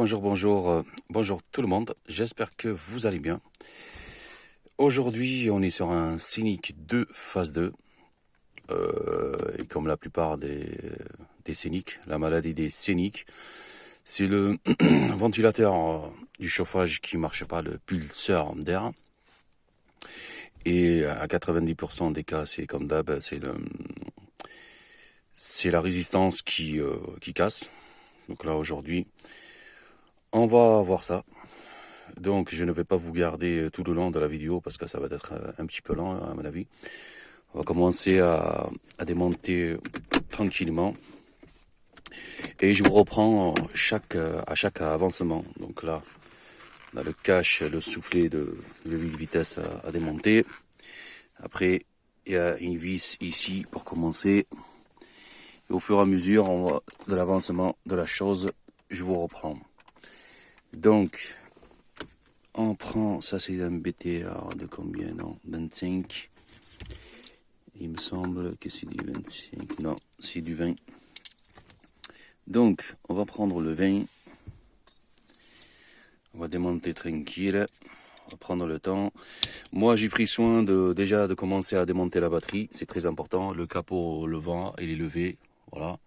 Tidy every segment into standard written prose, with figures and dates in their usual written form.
Bonjour tout le monde, j'espère que vous allez bien. Aujourd'hui, on est sur un Scénic 2 phase 2. Et comme la plupart des Scénic, la maladie des Scénic, c'est le ventilateur du chauffage qui ne marche pas, le pulseur d'air. Et à 90% des cas, c'est comme d'hab, c'est la résistance qui casse. Donc là, aujourd'hui, on va voir ça. Donc je ne vais pas vous garder tout le long de la vidéo parce que ça va être un petit peu lent à mon avis. On va commencer à démonter tranquillement. Et je vous reprends à chaque avancement. Donc là, on a le cache, le soufflet de 8 vitesses à démonter. Après, il y a une vis ici pour commencer. Et au fur et à mesure de l'avancement de la chose, je vous reprends. Donc, on prend, ça c'est un BTR de combien? Non, 25. Il me semble que c'est du 25. Non, c'est du 20. Donc, on va prendre le 20. On va démonter tranquille. On va prendre le temps. Moi, j'ai pris soin déjà de commencer à démonter la batterie. C'est très important. Le capot, le vent, il est levé. Voilà.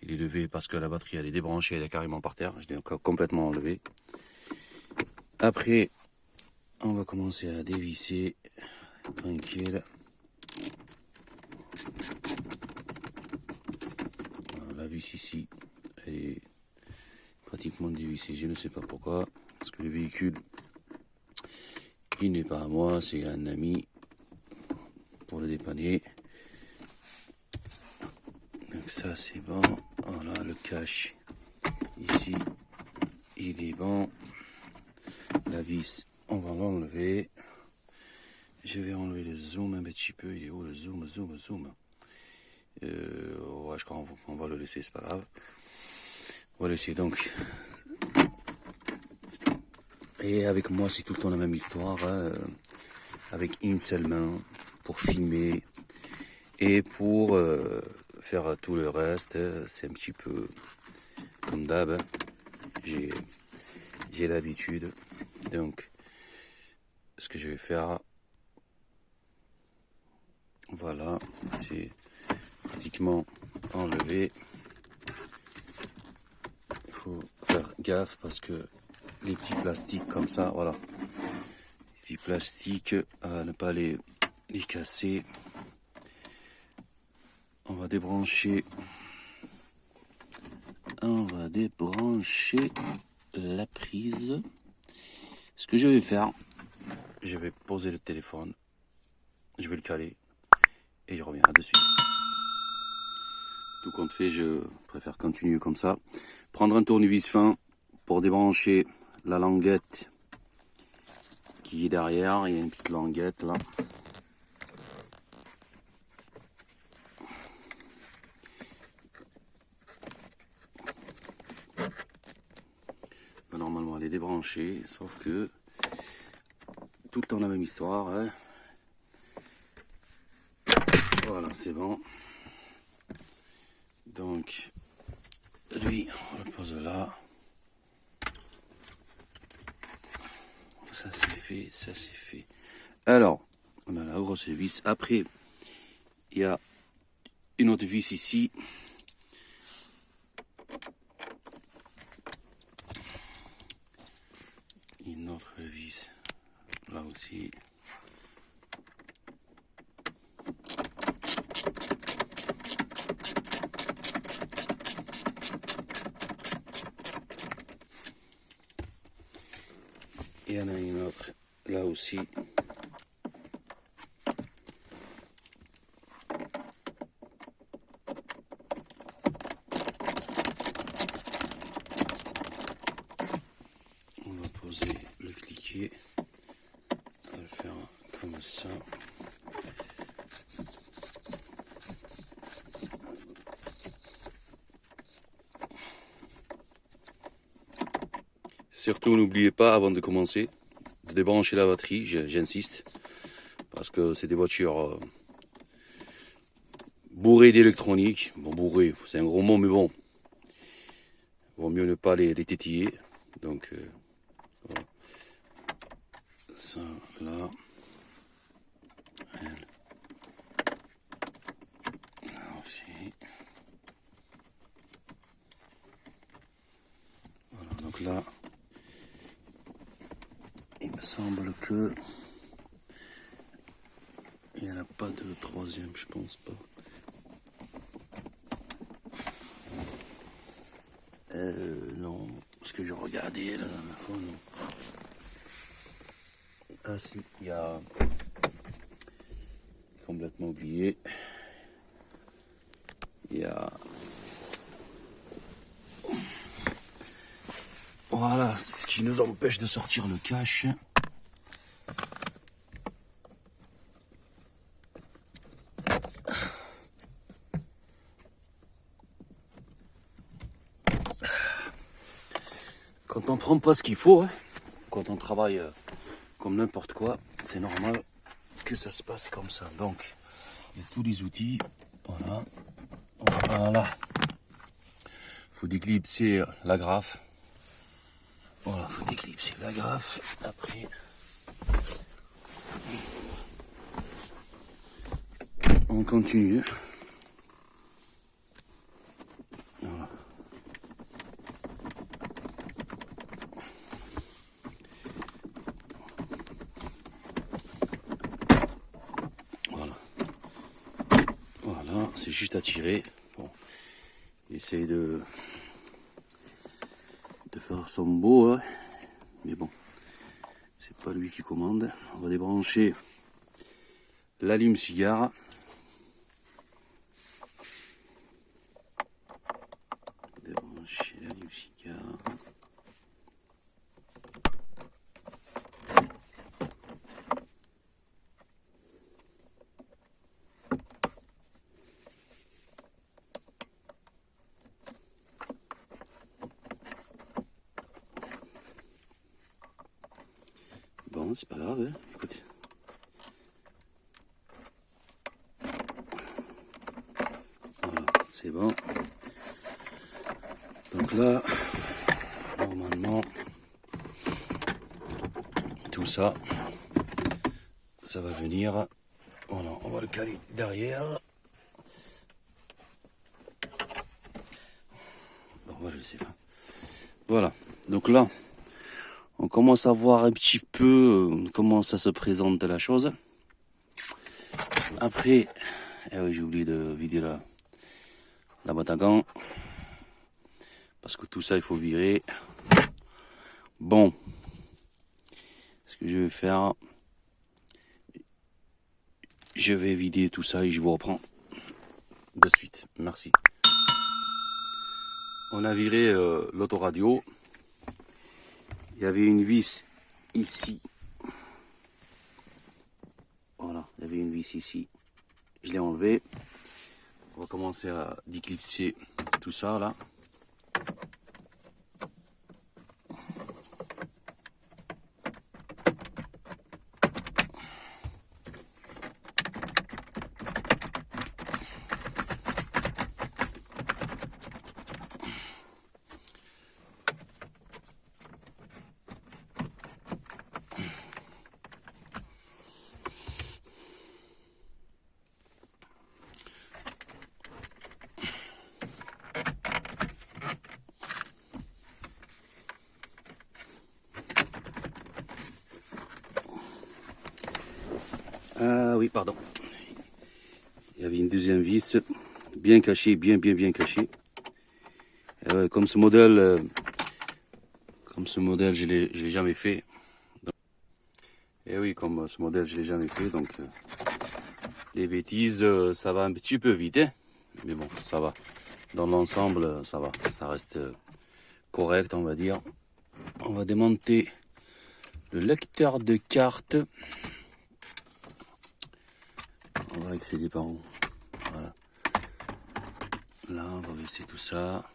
Il est levé parce que la batterie, elle est débranchée. Elle est carrément par terre. Je l'ai complètement enlevé. Après, on va commencer à dévisser tranquille. Voilà, la vis ici, elle est pratiquement dévissée. Je ne sais pas pourquoi. Parce que le véhicule, il n'est pas à moi, c'est un ami pour le dépanner. Donc ça c'est bon. Voilà le cache ici, il est bon. La vis, on va l'enlever. Je vais enlever le zoom un petit peu. Il est où le zoom? Ouais, je crois qu'on va le laisser, c'est pas grave. On va laisser donc. Et avec moi, c'est tout le temps la même histoire. Hein, avec une seule main pour filmer et pour faire tout le reste. C'est un petit peu comme d'hab. Hein. J'ai l'habitude. Donc, ce que je vais faire, voilà, c'est pratiquement enlevé. Il faut faire gaffe parce que les petits plastiques comme ça, voilà, les petits plastiques, à ne pas les casser. On va débrancher la prise. Ce que je vais faire, je vais poser le téléphone, je vais le caler et je reviens là-dessus. Tout compte fait, je préfère continuer comme ça. Prendre un tournevis fin pour débrancher la languette qui est derrière. Il y a une petite languette là. Normalement elle est débranchée, sauf que tout le temps la même histoire. Hein. Voilà, c'est bon. Donc, lui, on le pose là. Ça c'est fait. Alors, on a la grosse vis. Après, il y a une autre vis ici. Une autre vis là aussi. Il y en a une autre là aussi. On va poser le cliquet. On va le faire comme ça. Surtout, n'oubliez pas, avant de commencer, de débrancher la batterie, j'insiste, parce que c'est des voitures bourrées d'électronique. Bon, bourrées, c'est un gros mot, mais bon, vaut mieux ne pas les tétiller. Donc, voilà. Ça, là. Elle. Là aussi. Voilà, donc là, il me semble que il n'y en a pas de troisième, je pense pas. Non, parce que j'ai regardé la dernière fois, non. Ah si, il y a complètement oublié. Il y a voilà, ce qui nous empêche de sortir le cache. Quand on prend pas ce qu'il faut, hein, quand on travaille comme n'importe quoi, c'est normal que ça se passe comme ça. Donc, il y a tous les outils. Voilà. Voilà. Faut déclipser l'agrafe. Voilà, faut déclipser l'agrafe. Après, on continue. Voilà. Voilà. Voilà, c'est juste à tirer. Bon, essaye de faire son beau, hein. Mais bon, c'est pas lui qui commande. On va débrancher l'allume-cigare. Débrancher l'allume-cigare. Bon, c'est pas grave, hein. Écoutez. Voilà, c'est bon. Donc là, normalement, tout ça, ça va venir. Voilà, on va le caler derrière. Bon, on va le laisser faire. Voilà, donc là, on commence à voir un petit peu comment ça se présente la chose. Après, oui, j'ai oublié de vider la boîte à gants. Parce que tout ça, il faut virer. Bon. Ce que je vais faire, je vais vider tout ça et je vous reprends de suite. Merci. On a viré l'autoradio. Il y avait une vis ici. Voilà, il y avait une vis ici. Je l'ai enlevé. On va commencer à déclipser tout ça là. Ah oui, pardon. Il y avait une deuxième vis, bien cachée, bien cachée. Comme ce modèle, je l'ai jamais fait. Et oui, comme ce modèle, je l'ai jamais fait, donc les bêtises, ça va un petit peu vite, hein, mais bon, ça va. Dans l'ensemble, ça va, ça reste correct, on va dire. On va démonter le lecteur de cartes. On va accéder par où? Voilà. Là, on va baisser tout ça.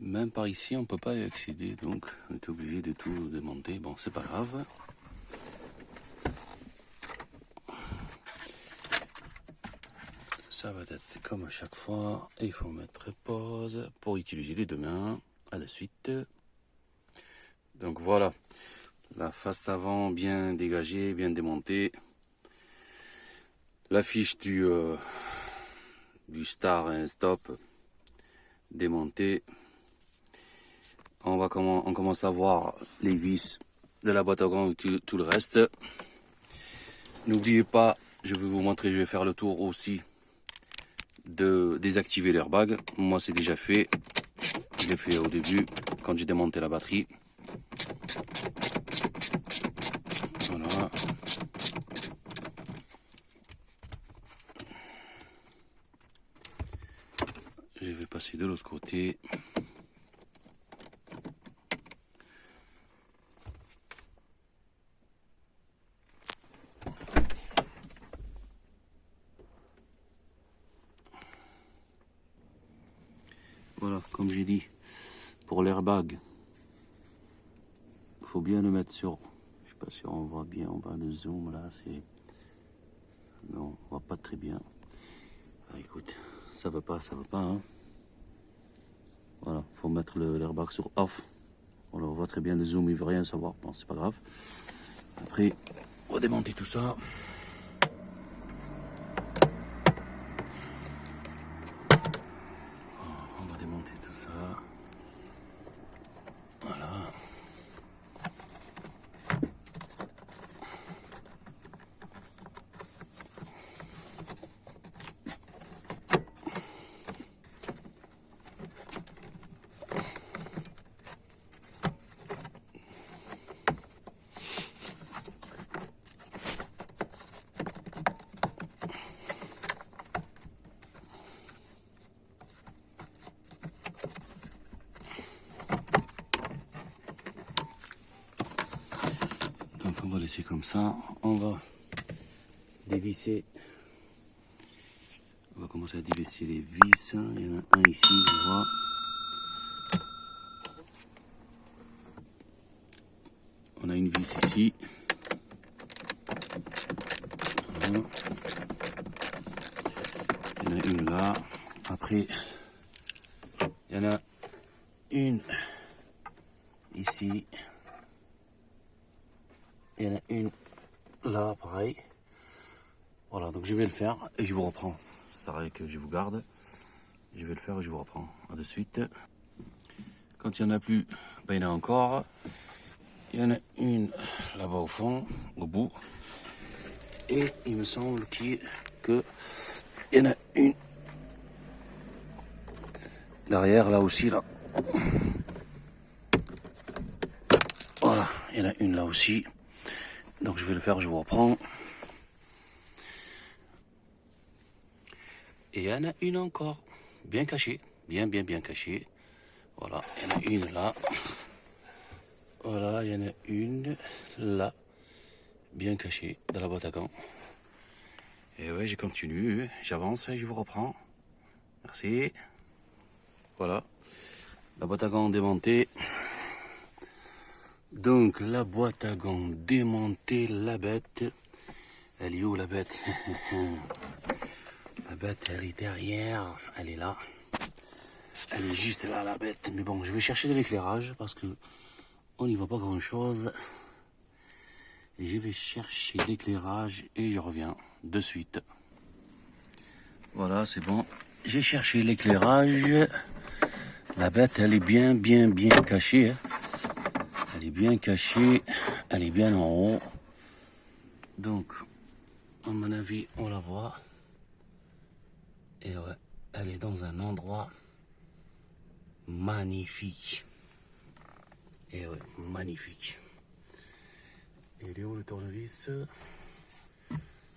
Même par ici, on peut pas y accéder, donc on est obligé de tout démonter. Bon, c'est pas grave. ça va être comme à chaque fois. Et il faut mettre pause pour utiliser les deux mains. À la suite. Donc voilà. La face avant bien dégagée, bien démontée. La fiche du Star et Stop démontée. On commence à voir les vis de la boîte à gants et tout le reste. N'oubliez pas, je vais vous montrer, je vais faire le tour aussi de désactiver l'airbag. Moi c'est déjà fait. Je l'ai fait au début quand j'ai démonté la batterie. Voilà. Je vais passer de l'autre côté. Voilà, comme j'ai dit, pour l'airbag, il faut bien le mettre sur. Je sais pas si on voit bien, on voit le zoom là, c'est. Non, on voit pas très bien. Ah, écoute, ça va pas, hein. Voilà, faut mettre l'airbag sur off. Voilà, on voit très bien le zoom, il veut rien savoir. Bon, c'est pas grave. Après, on va démonter tout ça. On va démonter tout ça. Voilà. Donc on va laisser comme ça. On va dévisser. On va commencer à dévisser les vis. Il y en a un ici, je vois. On a une vis ici. Voilà. Il y en a une là. Après, il y en a une ici. Il y en a une là, pareil. Voilà, donc je vais le faire et je vous reprends. Ça sert à rien que je vous garde. Je vais le faire et je vous reprends. A de suite. Quand il n'y en a plus, ben, il y en a encore. Il y en a une là-bas au fond, au bout. Et il me semble qu'il y en a une derrière, là aussi, là. Voilà, il y en a une là aussi. Donc je vais le faire, je vous reprends. Et il y en a une encore, bien cachée, bien cachée. Voilà, il y en a une là. Voilà, il y en a une là, bien cachée, dans la boîte à gants. Et ouais, je continue, j'avance et je vous reprends. Merci. Voilà, la boîte à gants démontée. Donc la boîte à gants démontée, la bête. Elle est où la bête? La bête, elle est derrière, elle est là. Elle est juste là, la bête. Mais bon, je vais chercher de l'éclairage parce que on n'y voit pas grand chose. Et je vais chercher l'éclairage et je reviens de suite. Voilà, c'est bon. J'ai cherché l'éclairage. La bête, elle est bien cachée. Elle est bien cachée. Elle est bien en haut. Donc, à mon avis, on la voit. Et ouais, elle est dans un endroit magnifique. Et ouais, magnifique. Et il est où le tournevis?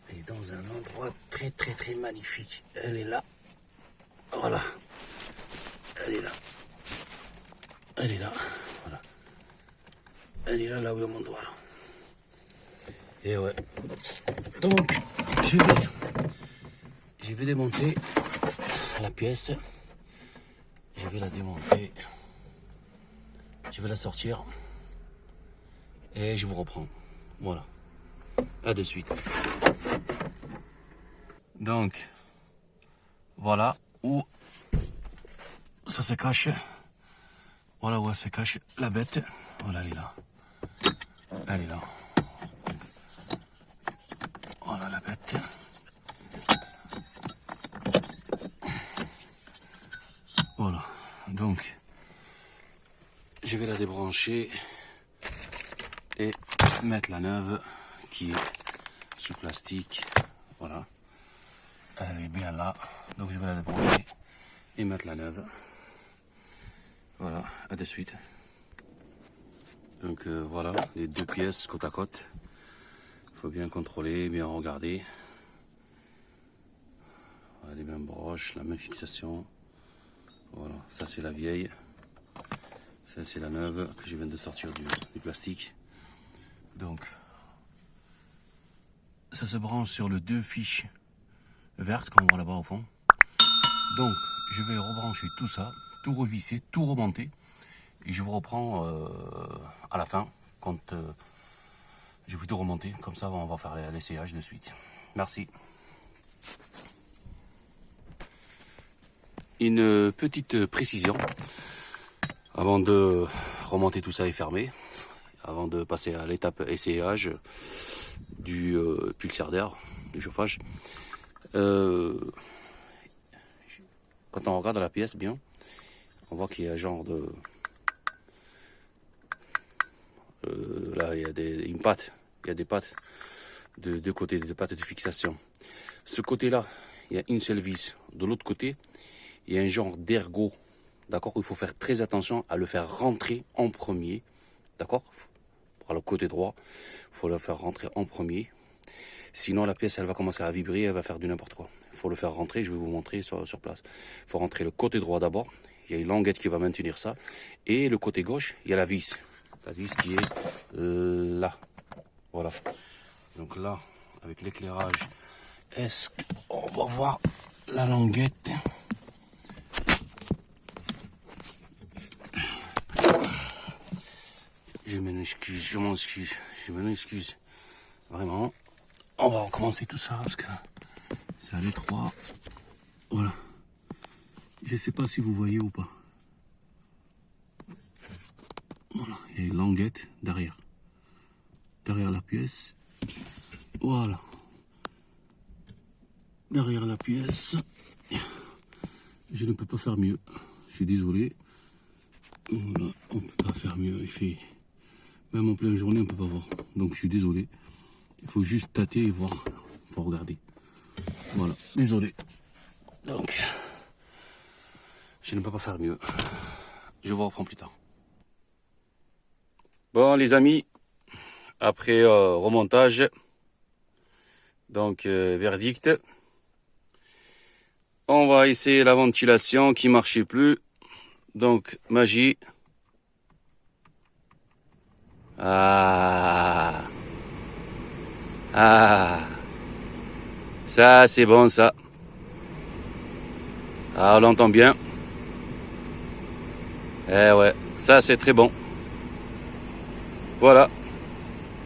Elle est dans un endroit très magnifique. Elle est là. Voilà. Elle est là. Elle est là. Voilà. Elle est là où il y a mon doigt. Là. Et ouais. Donc, je vais démonter la pièce. Je vais la démonter. Je vais la sortir. Et je vous reprends. Voilà. À de suite. Donc, voilà où ça se cache. Voilà où elle se cache, la bête. Voilà, elle est là. Elle est là. Voilà la bête. Voilà. Donc, je vais la débrancher et mettre la neuve qui est sous plastique. Voilà. Elle est bien là. Donc, je vais la débrancher et mettre la neuve. Voilà, à de suite. Donc voilà, les deux pièces côte à côte. Il faut bien contrôler, bien regarder. Voilà, les mêmes broches, la même fixation. Voilà, ça c'est la vieille. Ça c'est la neuve que je viens de sortir du plastique. Donc, ça se branche sur le deux fiches vertes qu'on voit là-bas au fond. Donc, je vais rebrancher tout ça, tout revisser, tout remonter. Et je vous reprends à la fin, quand je vais tout remonter. Comme ça, on va faire l'essayage de suite. Merci. Une petite précision, avant de remonter tout ça et fermer, avant de passer à l'étape essayage du pulsar d'air, du chauffage. Quand on regarde la pièce bien, on voit qu'il y a un genre de... là, il y a une patte, il y a des pattes de deux côtés, des pattes de fixation. Ce côté-là, il y a une seule vis. De l'autre côté, il y a un genre d'ergot. D'accord? Il faut faire très attention à le faire rentrer en premier. D'accord? Par le côté droit, il faut le faire rentrer en premier. Sinon, la pièce, elle va commencer à vibrer, elle va faire du n'importe quoi. Il faut le faire rentrer, je vais vous montrer sur place. Il faut rentrer le côté droit d'abord. Il y a une languette qui va maintenir ça. Et le côté gauche, il y a la vis. La vis qui est là. Voilà. Donc là, avec l'éclairage, est-ce qu'on va voir la languette? Je m'en excuse. Vraiment. On va recommencer tout ça parce que c'est à l'étroit. Voilà. Je sais pas si vous voyez ou pas. Voilà, il y a une languette derrière. Derrière la pièce. Voilà. Derrière la pièce. Je ne peux pas faire mieux. Je suis désolé. Voilà, on ne peut pas faire mieux. Il fait... Même en pleine journée, on ne peut pas voir. Donc je suis désolé. Il faut juste tâter et voir. Il faut regarder. Voilà, désolé. Donc, je ne peux pas faire mieux. Je vous reprends plus tard. Bon les amis, après remontage, donc verdict, on va essayer la ventilation qui marchait plus, donc magie. Ah, ça c'est bon ça. Ah, on l'entend bien. Eh ouais, ça c'est très bon. Voilà,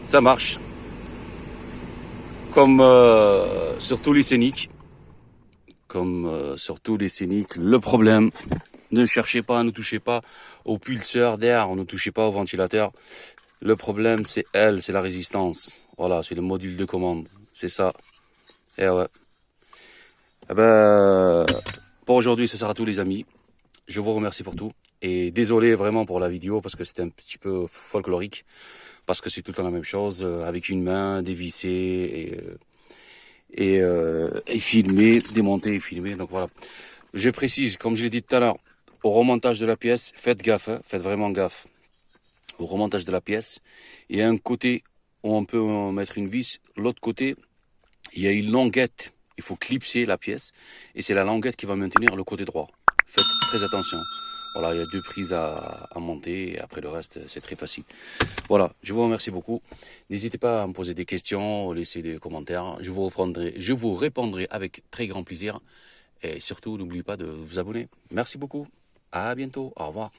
ça marche. Comme sur tous les scéniques. Le problème, ne cherchez pas, ne touchez pas au pulseur d'air, ne touchez pas au ventilateur. Le problème, c'est la résistance. Voilà, c'est le module de commande. C'est ça. Et ouais. Eh ben, pour aujourd'hui, ce sera tout les amis. Je vous remercie pour tout. Et désolé vraiment pour la vidéo parce que c'était un petit peu folklorique. Parce que c'est tout le temps la même chose. Avec une main, dévisser et filmer, démonter et filmer. Donc voilà. Je précise, comme je l'ai dit tout à l'heure, au remontage de la pièce, faites gaffe, hein, faites vraiment gaffe. Au remontage de la pièce, il y a un côté où on peut mettre une vis, l'autre côté, il y a une languette. Il faut clipser la pièce et c'est la languette qui va maintenir le côté droit. Faites très attention. Voilà, il y a deux prises à monter et après le reste, c'est très facile. Voilà, je vous remercie beaucoup. N'hésitez pas à me poser des questions, laisser des commentaires. Je vous répondrai avec très grand plaisir. Et surtout, n'oubliez pas de vous abonner. Merci beaucoup. À bientôt. Au revoir.